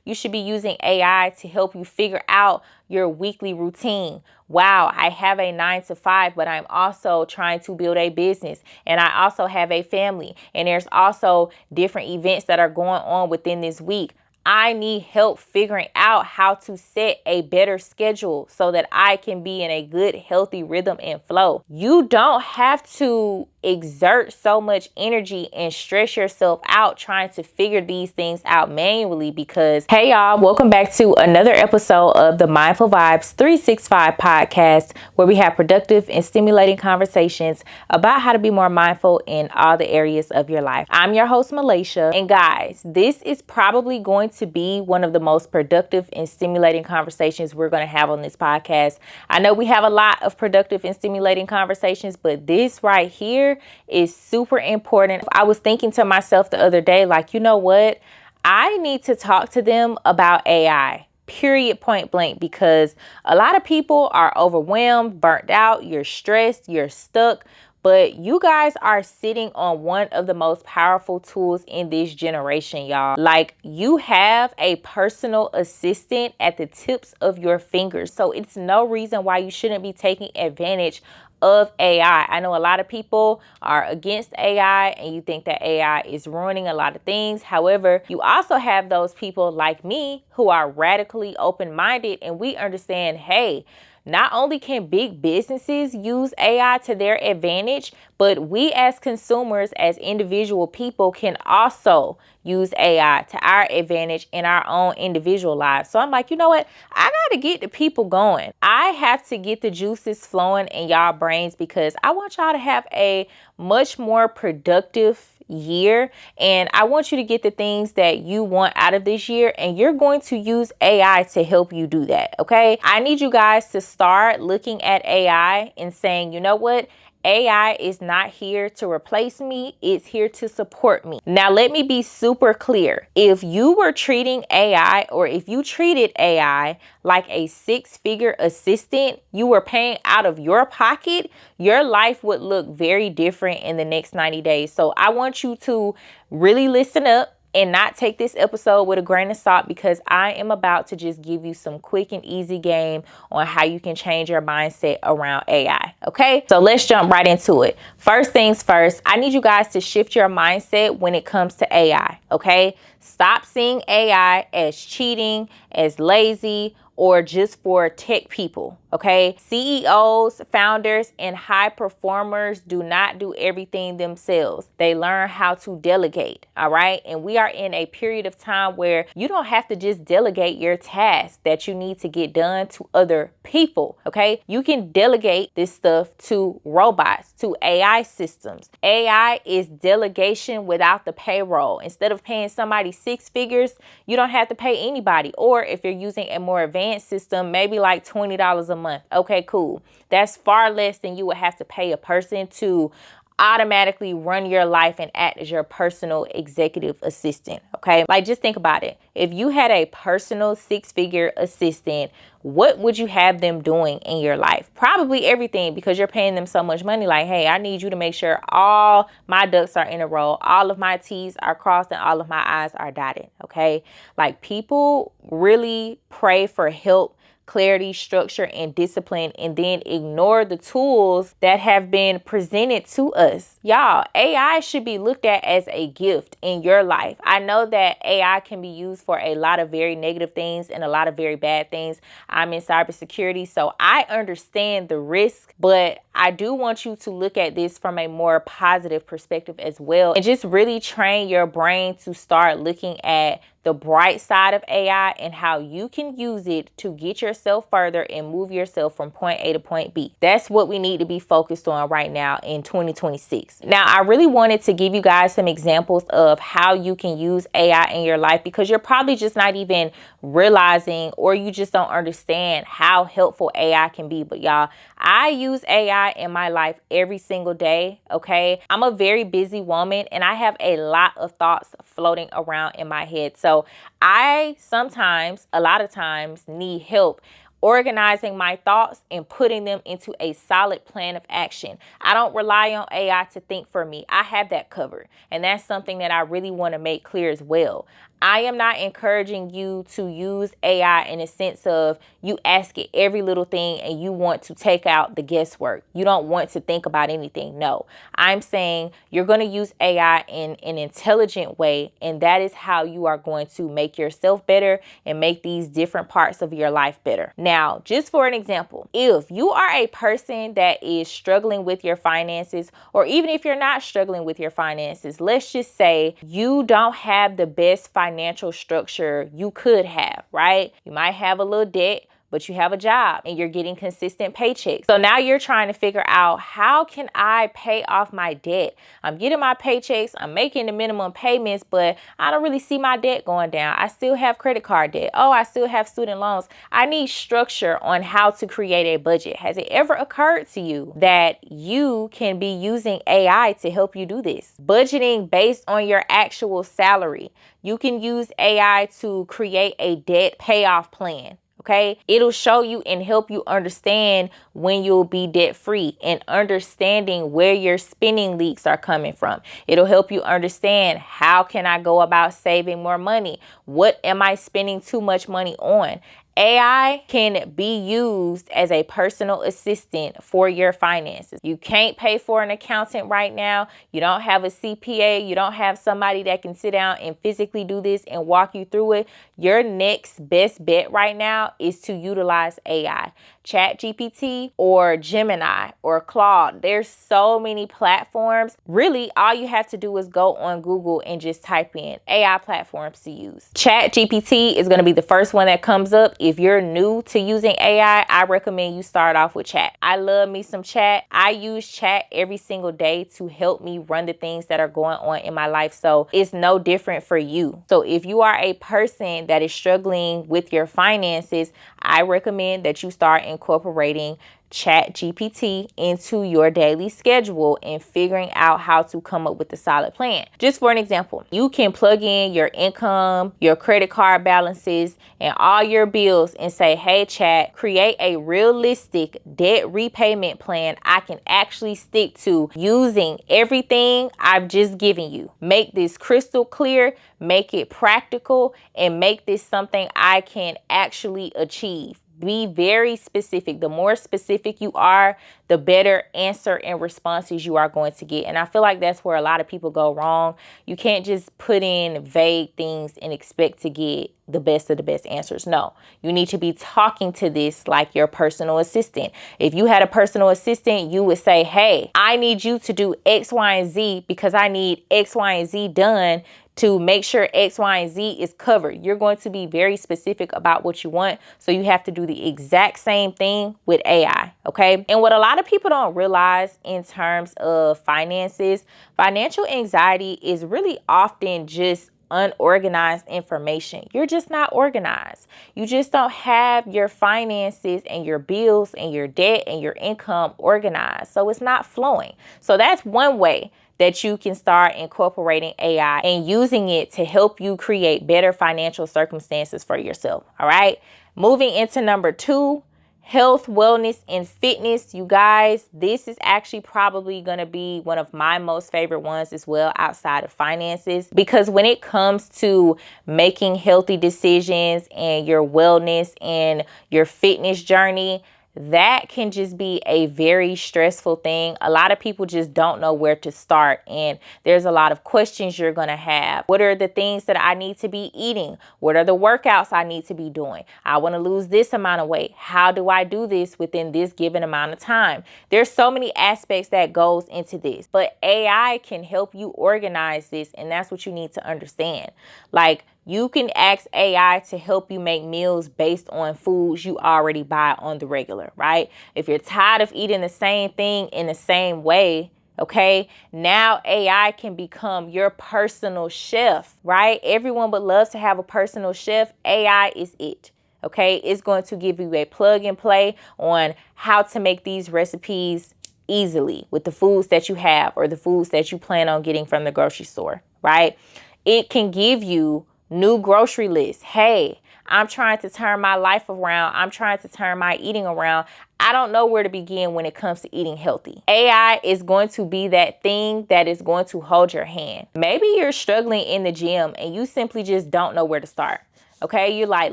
You should be using AI to help you figure out your weekly routine. Wow, I have a 9 to 5, but I'm also trying to build a business, and I also have a family, and there's also different events that are going on within this week. I need help figuring out how to set a better schedule so that I can be in a good, healthy rhythm and flow. You don't have to exert so much energy and stress yourself out trying to figure these things out manually, because hey y'all, welcome back to another episode of the Mindful Vibes 365 podcast, where we have productive and stimulating conversations about how to be more mindful in all the areas of your life. I'm your host, Malaysia, and guys, this is probably going to be one of the most productive and stimulating conversations we're going to have on this podcast. I know we have a lot of productive and stimulating conversations, but this right here is super important. I was thinking to myself the other day, like, you know what? I need to talk to them about AI. Period, point blank, because a lot of people are overwhelmed, burnt out, you're stressed, you're stuck. But you guys are sitting on one of the most powerful tools in this generation, y'all. Like, you have a personal assistant at the tips of your fingers. So it's no reason why you shouldn't be taking advantage of AI. I know a lot of people are against AI and you think that AI is ruining a lot of things. However, you also have those people like me who are radically open-minded, and we understand, hey, not only can big businesses use AI to their advantage, but we as consumers, as individual people, can also use AI to our advantage in our own individual lives. So I'm like, you know what? I got to get the people going. I have to get the juices flowing in y'all brains, because I want y'all to have a much more productive year, and I want you to get the things that you want out of this year, and you're going to use AI to help you do that. Okay, I need you guys to start looking at AI and saying, you know what, AI is not here to replace me, it's here to support me. Now let me be super clear. If you were treating AI, or if you treated AI like a 6-figure assistant you were paying out of your pocket, your life would look very different in the next 90 days. So I want you to really listen up and not take this episode with a grain of salt, because I am about to just give you some quick and easy game on how you can change your mindset around AI. Okay, so let's jump right into it. First things first, I need you guys to shift your mindset when it comes to AI. Okay, stop seeing AI as cheating, as lazy, or just for tech people. Okay, CEOs, founders, and high performers do not do everything themselves. They learn how to delegate. All right, and we are in a period of time where you don't have to just delegate your tasks that you need to get done to other people. Okay, you can delegate this stuff to robots, to AI systems. AI is delegation without the payroll. Instead of paying somebody 6 figures, you don't have to pay anybody. Or if you're using a more advanced system, maybe like $20 a month. Okay, cool. That's far less than you would have to pay a person to automatically run your life and act as your personal executive assistant. Okay, like just think about it. If you had a personal 6-figure assistant, what would you have them doing in your life? Probably everything, because you're paying them so much money. Like, hey, I need you to make sure all my ducks are in a row, all of my T's are crossed, and all of my I's are dotted. Okay, like, people really pray for help, clarity, structure, and discipline, and then ignore the tools that have been presented to us. Y'all, AI should be looked at as a gift in your life. I know that AI can be used for a lot of very negative things and a lot of very bad things. I'm in cybersecurity, so I understand the risk, but I do want you to look at this from a more positive perspective as well, and just really train your brain to start looking at the bright side of AI and how you can use it to get yourself further and move yourself from point A to point B. That's what we need to be focused on right now in 2026. Now, I really wanted to give you guys some examples of how you can use AI in your life, because you're probably just not even realizing, or you just don't understand how helpful AI can be. But y'all, I use AI in my life every single day. Okay, I'm a very busy woman and I have a lot of thoughts floating around in my head. So I sometimes, a lot of times, need help organizing my thoughts and putting them into a solid plan of action. I don't rely on AI to think for me. I have that covered. And that's something that I really want to make clear as well. I am not encouraging you to use AI in a sense of you ask it every little thing and you want to take out the guesswork. You don't want to think about anything. No, I'm saying you're going to use AI in an intelligent way, and that is how you are going to make yourself better and make these different parts of your life better. Now, just for an example, if you are a person that is struggling with your finances, or even if you're not struggling with your finances, let's just say you don't have the best financial structure you could have, right? You might have a little debt, but you have a job and you're getting consistent paychecks. So now you're trying to figure out, how can I pay off my debt? I'm getting my paychecks, I'm making the minimum payments, but I don't really see my debt going down. I still have credit card debt. Oh, I still have student loans. I need structure on how to create a budget. Has it ever occurred to you that you can be using AI to help you do this? Budgeting based on your actual salary. You can use AI to create a debt payoff plan. Okay, it'll show you and help you understand when you'll be debt free and understanding where your spending leaks are coming from. It'll help you understand, how can I go about saving more money? What am I spending too much money on? AI can be used as a personal assistant for your finances. You can't pay for an accountant right now. You don't have a CPA. You don't have somebody that can sit down and physically do this and walk you through it. Your next best bet right now is to utilize AI. ChatGPT or Gemini or Claude. There's so many platforms. Really, all you have to do is go on Google and just type in AI platforms to use. ChatGPT is going to be the first one that comes up. If you're new to using AI, I recommend you start off with Chat. I love me some Chat. I use Chat every single day to help me run the things that are going on in my life. So it's no different for you. So if you are a person that is struggling with your finances, I recommend that you start incorporating ChatGPT into your daily schedule and figuring out how to come up with a solid plan. Just for an example, you can plug in your income, your credit card balances, and all your bills and say, hey, Chat, create a realistic debt repayment plan I can actually stick to using everything I've just given you. Make this crystal clear, make it practical, and make this something I can actually achieve. Be very specific. The more specific you are, the better answer and responses you are going to get. And I feel like that's where a lot of people go wrong. You can't just put in vague things and expect to get the best of the best answers. No, you need to be talking to this like your personal assistant. If you had a personal assistant, you would say, hey, I need you to do X, Y, and Z because I need X, Y, and Z done to make sure X, Y, and Z is covered. You're going to be very specific about what you want. So you have to do the exact same thing with AI. Okay. And what a lot of people don't realize in terms of finances, financial anxiety is really often just unorganized information. You're just not organized. You just don't have your finances and your bills and your debt and your income organized. So it's not flowing. So that's one way that you can start incorporating AI and using it to help you create better financial circumstances for yourself. All right. Moving into number 2, health, wellness, and fitness. You guys, this is actually probably going to be one of my most favorite ones as well, outside of finances, because when it comes to making healthy decisions and your wellness and your fitness journey, that can just be a very stressful thing. A lot of people just don't know where to start, and there's a lot of questions you're going to have. What are the things that I need to be eating? What are the workouts I need to be doing? I want to lose this amount of weight. How do I do this within this given amount of time? There's so many aspects that goes into this, but AI can help you organize this, and that's what you need to understand. Like, you can ask AI to help you make meals based on foods you already buy on the regular, right? If you're tired of eating the same thing in the same way, okay, now AI can become your personal chef, right? Everyone would love to have a personal chef. AI is it. Okay, it's going to give you a plug and play on how to make these recipes easily with the foods that you have or the foods that you plan on getting from the grocery store, right? It can give you new grocery lists. Hey, I'm trying to turn my life around. I'm trying to turn my eating around. I don't know where to begin when it comes to eating healthy. AI is going to be that thing that is going to hold your hand. Maybe you're struggling in the gym and you simply just don't know where to start. Okay, you're like,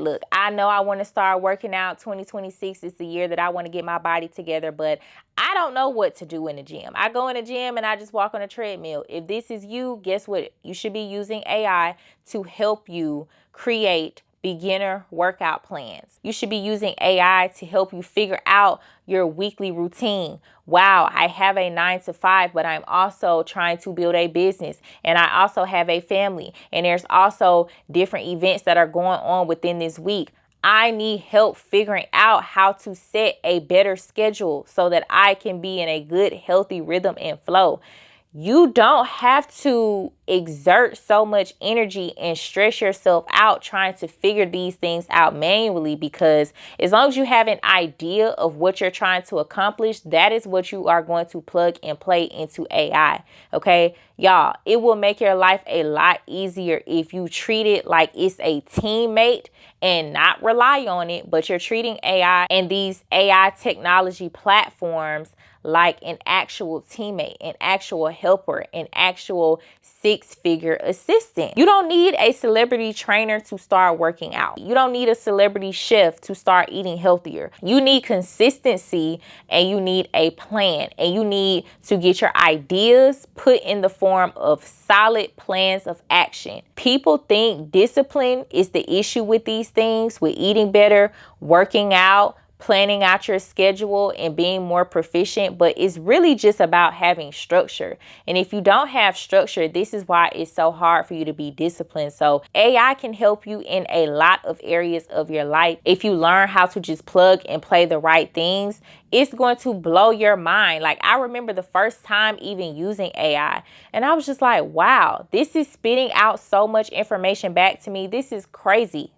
look, I know I want to start working out. 2026 is the year that I want to get my body together, but I don't know what to do in the gym. I go in the gym and I just walk on a treadmill. If this is you, guess what? You should be using AI to help you create beginner workout plans. You should be using AI to help you figure out your weekly routine. Wow, I have a 9 to 5, but I'm also trying to build a business, and I also have a family, and there's also different events that are going on within this week. I need help figuring out how to set a better schedule so that I can be in a good, healthy rhythm and flow. You don't have to exert so much energy and stress yourself out trying to figure these things out manually, because as long as you have an idea of what you're trying to accomplish, that is what you are going to plug and play into AI. Okay, y'all, it will make your life a lot easier if you treat it like it's a teammate and not rely on it, but you're treating AI and these AI technology platforms like an actual teammate, an actual helper, an actual 6-figure assistant. You don't need a celebrity trainer to start working out. You don't need a celebrity chef to start eating healthier. You need consistency, and you need a plan, and you need to get your ideas put in the form of solid plans of action. People think discipline is the issue with these things, with eating better, working out, planning out your schedule, and being more proficient, but it's really just about having structure. And if you don't have structure, this is why it's so hard for you to be disciplined. So AI can help you in a lot of areas of your life. If you learn how to just plug and play the right things, it's going to blow your mind. Like, I remember the first time even using AI, and I was just like, wow, this is spitting out so much information back to me. This is crazy.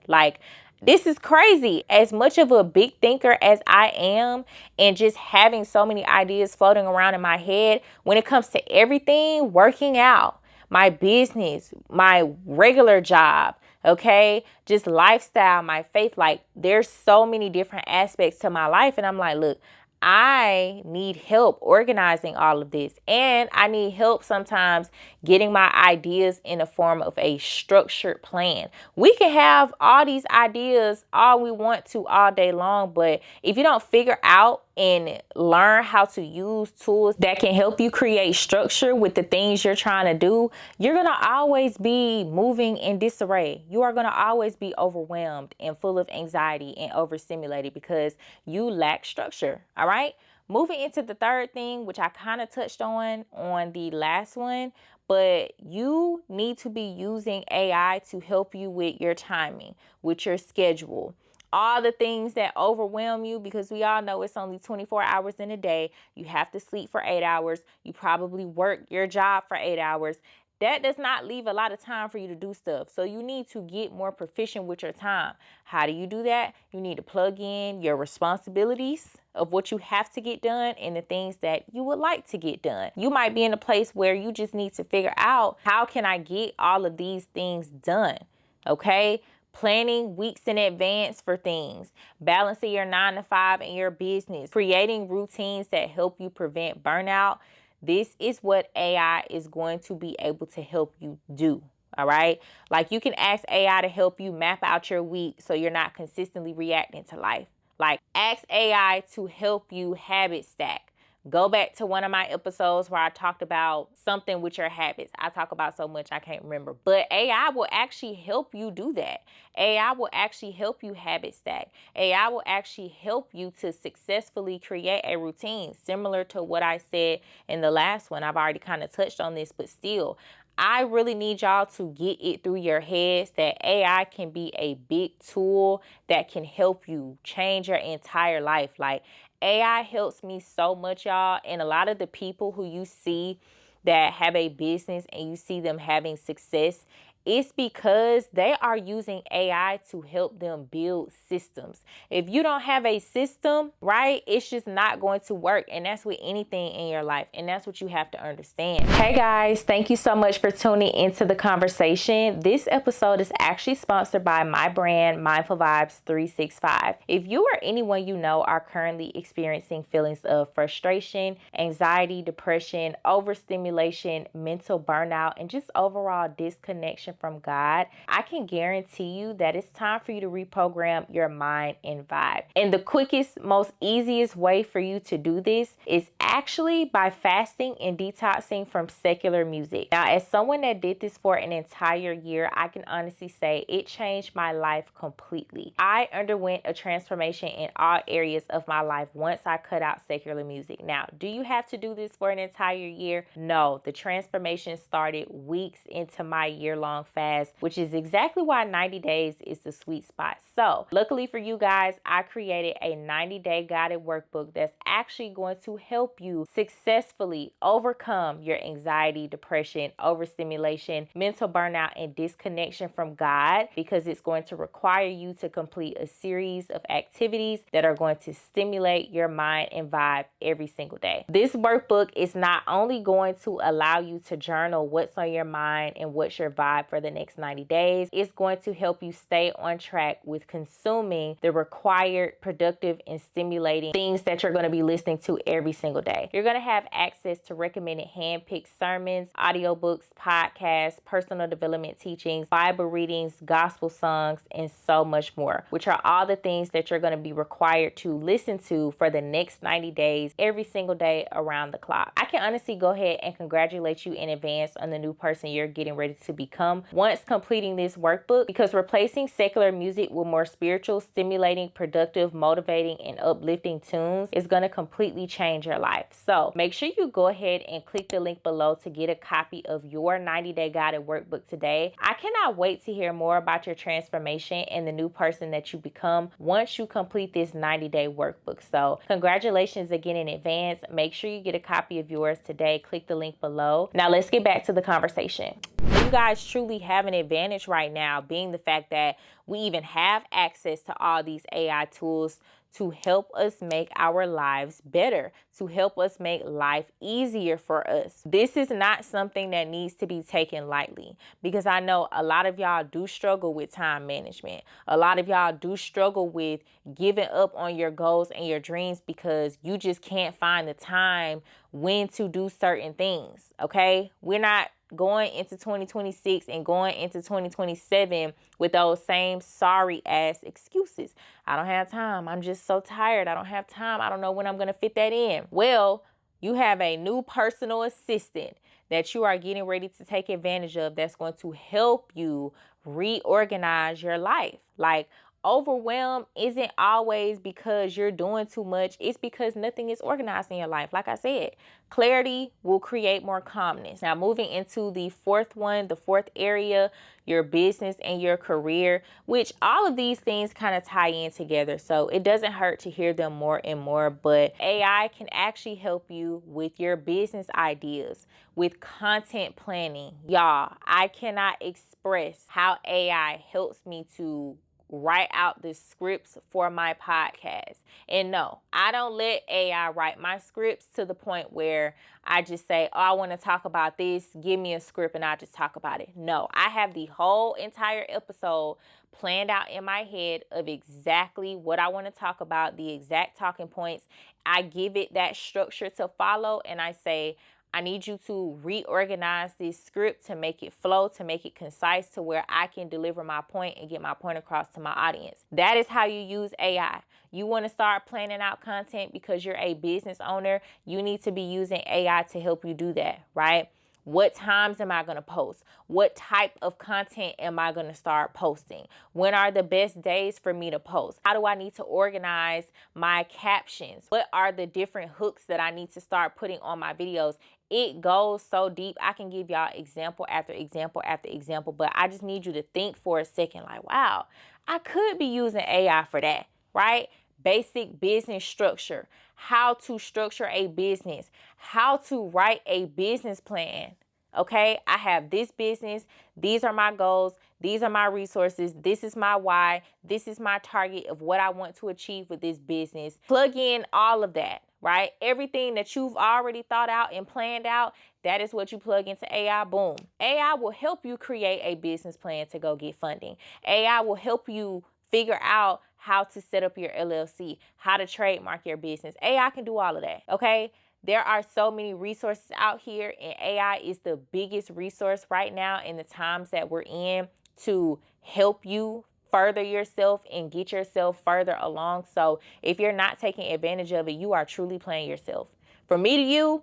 This is crazy. As much of a big thinker as I am, and just having so many ideas floating around in my head, when it comes to everything, working out, my business, my regular job, okay, just lifestyle, my faith, like, there's so many different aspects to my life. And I'm like, look, I need help organizing all of this, and I need help sometimes getting my ideas in the form of a structured plan. We can have all these ideas all we want to all day long, but if you don't figure out and learn how to use tools that can help you create structure with the things you're trying to do, you're going to always be moving in disarray. You are going to always be overwhelmed and full of anxiety and overstimulated because you lack structure. All right. Moving into the third thing, which I kind of touched on the last one, but you need to be using AI to help you with your timing, with your schedule. All the things that overwhelm you, because we all know it's only 24 hours in a day. You have to sleep for 8 hours. You probably work your job for 8 hours. That does not leave a lot of time for you to do stuff. So you need to get more proficient with your time. How do you do that? You need to plug in your responsibilities of what you have to get done and the things that you would like to get done. You might be in a place where you just need to figure out, how can I get all of these things done? Okay? Planning weeks in advance for things, balancing your 9 to 5 and your business, creating routines that help you prevent burnout. This is what AI is going to be able to help you do. All right. Like, you can ask AI to help you map out your week so you're not consistently reacting to life. Like, ask AI to help you habit stack. Go back to one of my episodes where I talked about something with your habits. I talk about so much I can't remember, but AI will actually help you do that. AI will actually help you habit stack. AI will actually help you to successfully create a routine, similar to what I said in the last one. I've already kind of touched on this, but still, I really need y'all to get it through your heads that AI can be a big tool that can help you change your entire life. Like, AI helps me so much, y'all. And a lot of the people who you see that have a business and you see them having success, It's because they are using AI to help them build systems. If you don't have a system, right, it's just not going to work. And that's with anything in your life. And that's what you have to understand. Hey guys, thank you so much for tuning into the conversation. This episode is actually sponsored by my brand, Mindful Vibes 365. If you or anyone you know are currently experiencing feelings of frustration, anxiety, depression, overstimulation, mental burnout, and just overall disconnection from God, I can guarantee you that it's time for you to reprogram your mind and vibe. And the quickest, most easiest way for you to do this is actually by fasting and detoxing from secular music. Now, as someone that did this for an entire year, I can honestly say it changed my life completely. I underwent a transformation in all areas of my life once I cut out secular music. Now, do you have to do this for an entire year? No, the transformation started weeks into my year-long fast, which is exactly why 90 days is the sweet spot. So, luckily for you guys, I created a 90-day guided workbook that's actually going to help you successfully overcome your anxiety, depression, overstimulation, mental burnout, and disconnection from God, because it's going to require you to complete a series of activities that are going to stimulate your mind and vibe every single day. This workbook is not only going to allow you to journal what's on your mind and what's your vibe for the next 90 days, it's going to help you stay on track with consuming the required productive and stimulating things that you're going to be listening to every single day. You're going to have access to recommended hand-picked sermons, audiobooks, podcasts, personal development teachings, Bible readings, gospel songs, and so much more, which are all the things that you're going to be required to listen to for the next 90 days, every single day around the clock. I can honestly go ahead and congratulate you in advance on the new person you're getting ready to become once completing this workbook, because replacing secular music with more spiritual, stimulating, productive, motivating, and uplifting tunes is going to completely change your life. So make sure you go ahead and click the link below to get a copy of your 90-day guided workbook today. I cannot wait to hear more about your transformation and the new person that you become once you complete this 90-day workbook. So congratulations again in advance. Make sure you get a copy of yours today. Click the link below. Now let's get back to the conversation. You guys truly have an advantage right now, being the fact that we even have access to all these AI tools to help us make our lives better, to help us make life easier for us. This is not something that needs to be taken lightly, because I know a lot of y'all do struggle with time management. A lot of y'all do struggle with giving up on your goals and your dreams because you just can't find the time when to do certain things, okay? We're not going into 2026 and going into 2027 with those same sorry ass excuses. I don't have time. I'm just so tired. I don't have time. I don't know when I'm going to fit that in. Well, you have a new personal assistant that you are getting ready to take advantage of that's going to help you reorganize your life. Like, overwhelm isn't always because you're doing too much. It's because nothing is organized in your life. Like I said, clarity will create more calmness. Now, moving into the fourth one, the fourth area, your business and your career, which all of these things kind of tie in together. So it doesn't hurt to hear them more and more, but AI can actually help you with your business ideas, with content planning. Y'all, I cannot express how AI helps me to write out the scripts for my podcast. And no, I don't let AI write my scripts to the point where I just say, oh, I want to talk about this, give me a script and I'll just talk about it. No, I have the whole entire episode planned out in my head of exactly what I want to talk about, the exact talking points. I give it that structure to follow, and I say, I need you to reorganize this script to make it flow, to make it concise, to where I can deliver my point and get my point across to my audience. That is how you use AI. You want to start planning out content because you're a business owner. You need to be using AI to help you do that, right? What times am I going to post? What type of content am I going to start posting? When are the best days for me to post? How do I need to organize my captions? What are the different hooks that I need to start putting on my videos? It goes so deep. I can give y'all example after example after example, but I just need you to think for a second like, wow, I could be using AI for that, right? Basic business structure, how to structure a business, how to write a business plan. Okay, I have this business. These are my goals. These are my resources. This is my why. This is my target of what I want to achieve with this business. Plug in all of that, right? Everything that you've already thought out and planned out, that is what you plug into AI. Boom. AI will help you create a business plan to go get funding. AI will help you figure out how to set up your LLC, how to trademark your business. AI can do all of that, okay? There are so many resources out here, and AI is the biggest resource right now in the times that we're in to help you further yourself and get yourself further along. So if you're not taking advantage of it, you are truly playing yourself. From me to you,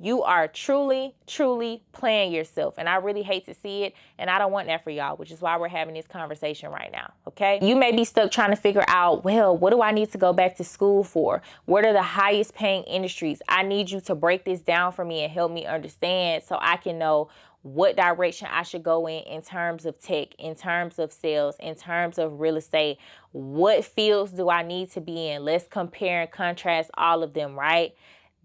you are truly, truly playing yourself. And I really hate to see it. And I don't want that for y'all, which is why we're having this conversation right now. Okay. You may be stuck trying to figure out, well, what do I need to go back to school for? What are the highest paying industries? I need you to break this down for me and help me understand so I can know what direction I should go in terms of tech, in terms of sales, in terms of real estate. What fields do I need to be in? Let's compare and contrast all of them, right?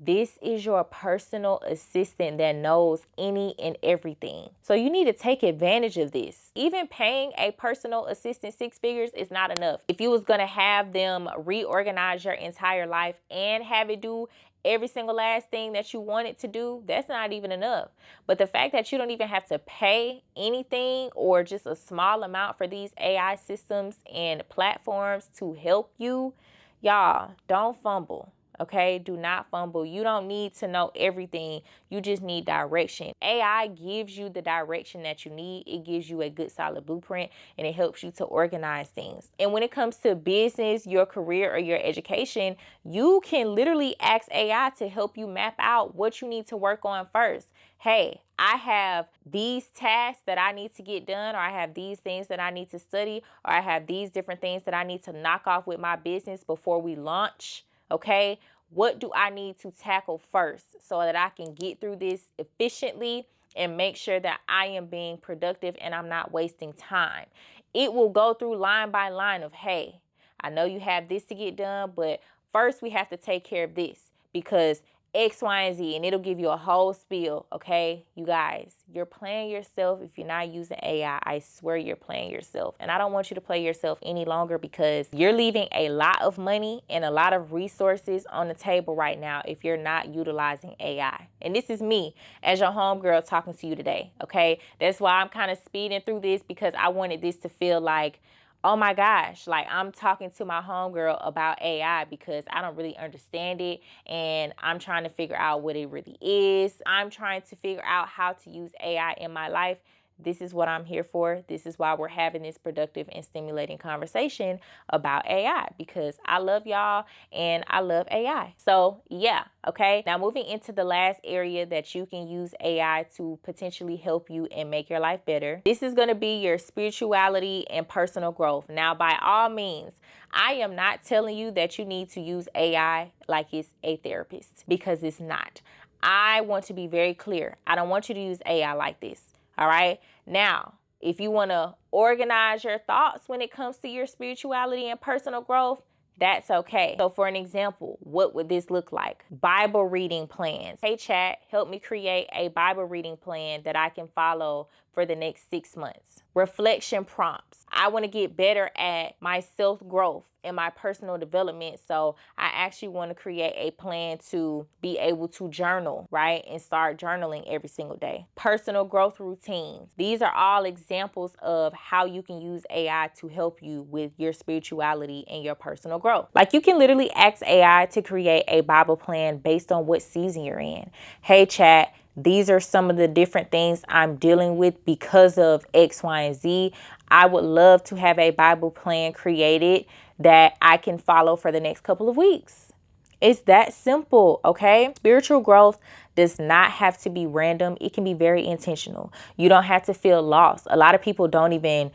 This is your personal assistant that knows any and everything. So you need to take advantage of this. Even paying a personal assistant 6 figures is not enough. If you was going to have them reorganize your entire life and have it do every single last thing that you want it to do, that's not even enough. But the fact that you don't even have to pay anything or just a small amount for these AI systems and platforms to help you, y'all, don't fumble. Okay, do not fumble. You don't need to know everything. You just need direction. AI gives you the direction that you need. It gives you a good solid blueprint, and it helps you to organize things. And when it comes to business, your career, or your education, you can literally ask AI to help you map out what you need to work on first. Hey, I have these tasks that I need to get done, or I have these things that I need to study, or I have these different things that I need to knock off with my business before we launch. Okay, what do I need to tackle first so that I can get through this efficiently and make sure that I am being productive and I'm not wasting time? It will go through line by line of, hey, I know you have this to get done, but first we have to take care of this because X, Y, and Z, and it'll give you a whole spiel. Okay, you guys, you're playing yourself if you're not using AI. I swear you're playing yourself, and I don't want you to play yourself any longer because you're leaving a lot of money and a lot of resources on the table right now if you're not utilizing AI. And this is me as your homegirl talking to you today. Okay, that's why I'm kind of speeding through this because I wanted this to feel like, oh my gosh, like I'm talking to my homegirl about AI because I don't really understand it and I'm trying to figure out what it really is. I'm trying to figure out how to use AI in my life. This is what I'm here for. This is why we're having this productive and stimulating conversation about AI because I love y'all and I love AI. So yeah, okay. Now moving into the last area that you can use AI to potentially help you and make your life better. This is going to be your spirituality and personal growth. Now, by all means, I am not telling you that you need to use AI like it's a therapist because it's not. I want to be very clear. I don't want you to use AI like this. All right. Now, if you want to organize your thoughts when it comes to your spirituality and personal growth, that's okay. So for an example, what would this look like? Bible reading plans. Hey chat, help me create a Bible reading plan that I can follow for the next 6 months. Reflection prompts. I want to get better at my self-growth and my personal development. So I actually want to create a plan to be able to journal, right? And start journaling every single day. Personal growth routines. These are all examples of how you can use AI to help you with your spirituality and your personal growth. Like you can literally ask AI to create a Bible plan based on what season you're in. Hey chat, these are some of the different things I'm dealing with because of X, Y, and Z. I would love to have a Bible plan created that I can follow for the next couple of weeks. It's that simple, okay? Spiritual growth does not have to be random. It can be very intentional. You don't have to feel lost. A lot of people don't even,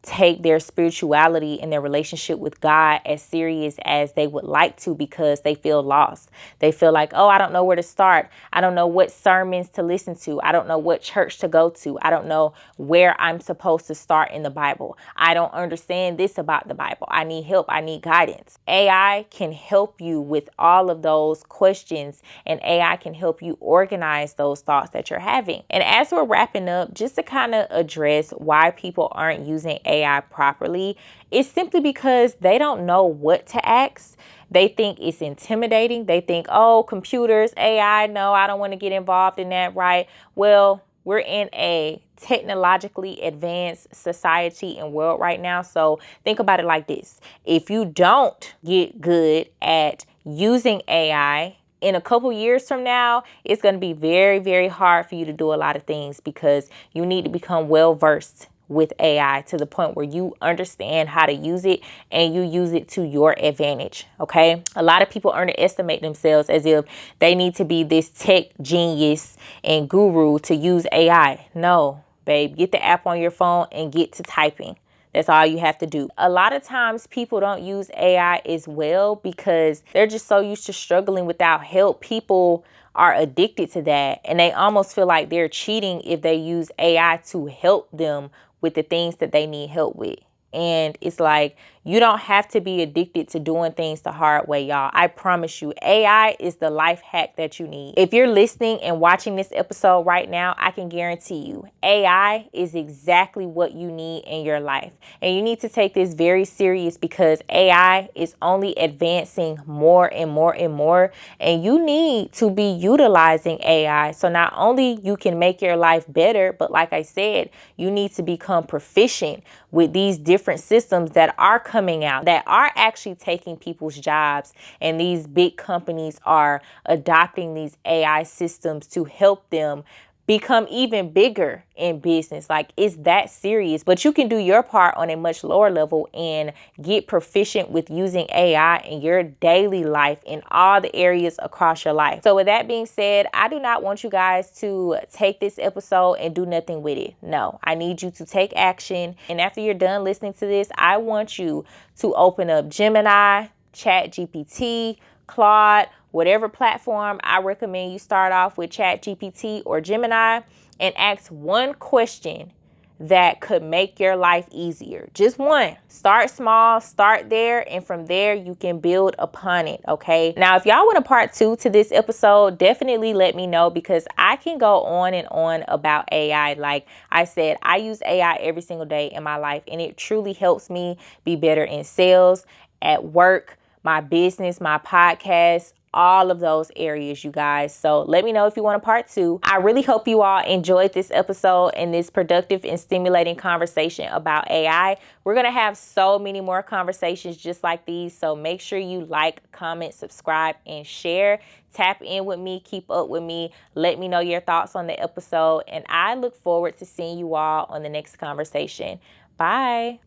take their spirituality and their relationship with God as serious as they would like to, because they feel lost. They feel like, oh, I don't know where to start. I don't know what sermons to listen to. I don't know what church to go to. I don't know where I'm supposed to start in the Bible. I don't understand this about the Bible. I need help. I need guidance. AI can help you with all of those questions, and AI can help you organize those thoughts that you're having. And as we're wrapping up, just to kind of address why people aren't using AI properly, it's simply because they don't know what to ask. They think it's intimidating. They think, oh, computers, AI, no, I don't want to get involved in that, right? Well, we're in a technologically advanced society and world right now. So think about it like this. If you don't get good at using AI, in a couple years from now, it's going to be very, very hard for you to do a lot of things, because you need to become well versed with AI to the point where you understand how to use it and you use it to your advantage. Okay. A lot of people underestimate themselves as if they need to be this tech genius and guru to use AI. No, babe, get the app on your phone and get to typing. That's all you have to do. A lot of times people don't use AI as well because they're just so used to struggling without help. People are addicted to that, and they almost feel like they're cheating if they use AI to help them with the things that they need help with. And it's like, you don't have to be addicted to doing things the hard way, y'all. I promise you, AI is the life hack that you need. If you're listening and watching this episode right now, I can guarantee you, AI is exactly what you need in your life. And you need to take this very serious, because AI is only advancing more and more and more. And you need to be utilizing AI. So not only you can make your life better, but like I said, you need to become proficient with these different systems that are coming out, that are actually taking people's jobs. And these big companies are adopting these AI systems to help them become even bigger in business. Like, it's that serious. But you can do your part on a much lower level and get proficient with using AI in your daily life in all the areas across your life. So with that being said, I do not want you guys to take this episode and do nothing with it. No, I need you to take action. And after you're done listening to this, I want you to open up Gemini, ChatGPT, Claude, whatever platform. I recommend you start off with ChatGPT or Gemini and ask one question that could make your life easier. Just one. Start small, start there, and from there you can build upon it, okay? Now, if y'all want a part 2 to this episode, definitely let me know, because I can go on and on about AI. Like I said, I use AI every single day in my life, and it truly helps me be better in sales, at work, my business, my podcast, all of those areas, you guys. So let me know if you want a part 2. I really hope you all enjoyed this episode and this productive and stimulating conversation about AI. We're going to have so many more conversations just like these. So make sure you like, comment, subscribe, and share. Tap in with me, keep up with me. Let me know your thoughts on the episode. And I look forward to seeing you all on the next conversation. Bye.